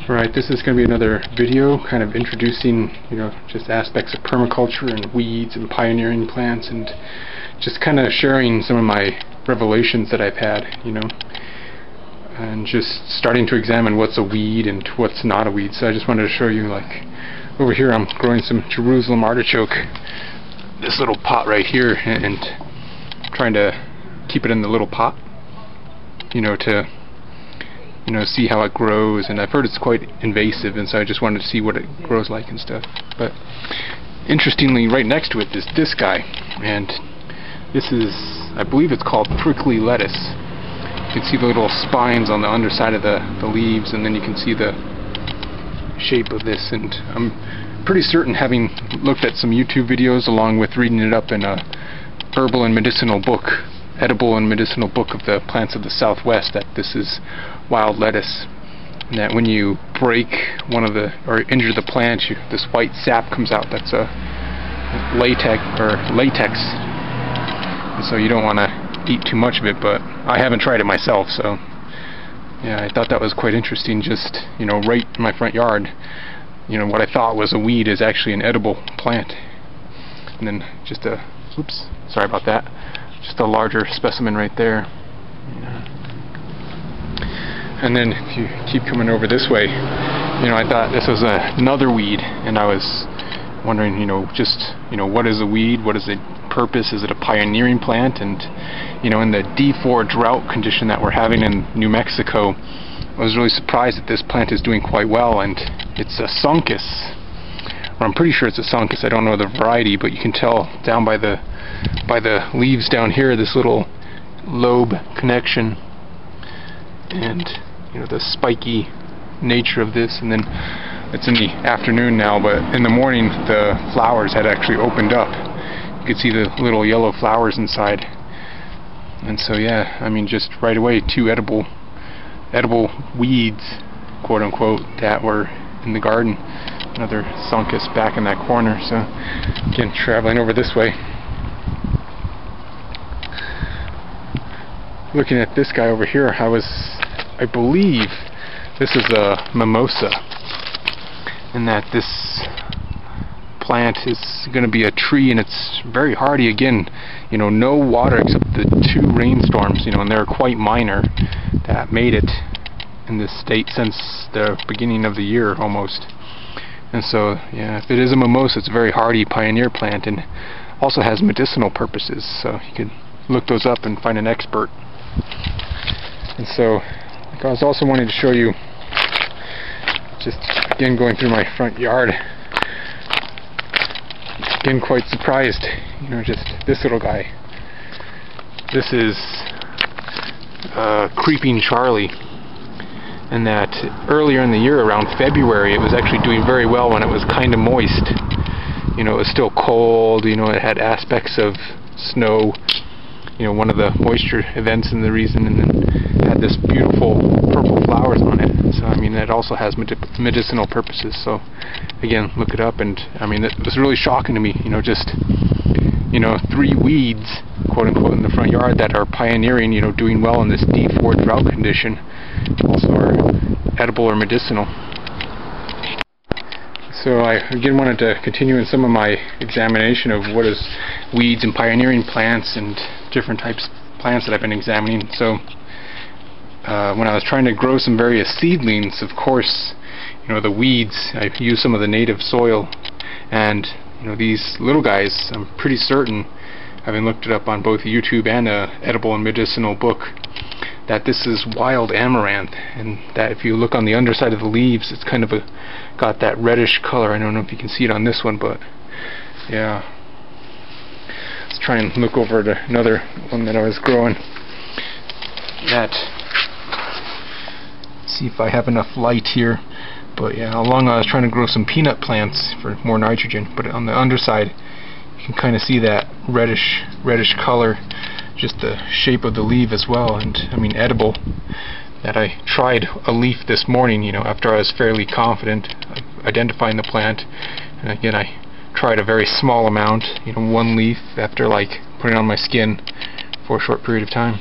Alright, this is going to be another video kind of introducing, just aspects of permaculture and weeds and pioneering plants, and just kind of sharing some of my revelations that I've had, and just starting to examine what's a weed and what's not a weed. So I just wanted to show you, like, over here I'm growing some Jerusalem artichoke, this little pot right here, and trying to keep it in the little pot, to see how it grows. And I've heard it's quite invasive, and so I just wanted to see what it grows like and stuff. But interestingly, right next to it is this guy, and this is, I believe it's called prickly lettuce. You can see the little spines on the underside of the leaves, and then you can see the shape of this. And I'm pretty certain, having looked at some YouTube videos along with reading it up in a edible and medicinal book of the plants of the Southwest, that this is wild lettuce, and that when you break one of the, or injure the plant, this white sap comes out. That's a latex, and so you don't want to eat too much of it. But I haven't tried it myself, so yeah, I thought that was quite interesting. Just right in my front yard, what I thought was a weed is actually an edible plant. And then just a, oops, sorry about that, just a larger specimen right there. And then if you keep coming over this way, I thought this was another weed, and I was wondering, what is a weed? What is its purpose? Is it a pioneering plant? And in the D4 drought condition that we're having in New Mexico, I was really surprised that this plant is doing quite well. And it's a Suncus, or I'm pretty sure it's a Suncus. I don't know the variety, but you can tell down by the leaves down here, this little lobe connection, and the spiky nature of this. And then it's in the afternoon now, but in the morning the flowers had actually opened up. You could see the little yellow flowers inside. And so yeah, just right away, two edible weeds, quote unquote, that were in the garden. Another Suncus back in that corner. So again, traveling over this way, looking at this guy over here, I believe this is a mimosa, and that this plant is going to be a tree, and it's very hardy. Again, no water except the 2 rainstorms, and they're quite minor, that made it in this state since the beginning of the year almost. And so yeah, if it is a mimosa, it's a very hardy pioneer plant, and also has medicinal purposes, so you can look those up and find an expert. And so I was also wanting to show you, just again going through my front yard, again quite surprised, just this little guy. This is Creeping Charlie, and that earlier in the year, around February, it was actually doing very well when it was kind of moist. It was still cold, it had aspects of snow, one of the moisture events in the reason, and then had this beautiful purple flowers on it. So it also has medicinal purposes. So again, look it up. And it was really shocking to me, just 3 weeds, quote unquote, in the front yard that are pioneering, doing well in this D4 drought condition, also are edible or medicinal. So I again wanted to continue in some of my examination of what is weeds and pioneering plants and different types of plants that I've been examining. So when I was trying to grow some various seedlings, of course, the weeds, I used some of the native soil, and these little guys, I'm pretty certain, having looked it up on both YouTube and a edible and medicinal book, that this is wild amaranth, and that if you look on the underside of the leaves, it's kind of got that reddish color. I don't know if you can see it on this one, but yeah. Let's try and look over at another one that I was growing. See if I have enough light here. But yeah, along I was trying to grow some peanut plants for more nitrogen, but on the underside you can kind of see that reddish color, just the shape of the leaf as well. And edible, that I tried a leaf this morning, after I was fairly confident of identifying the plant. And again, I tried a very small amount, 1 leaf, after putting it on my skin for a short period of time.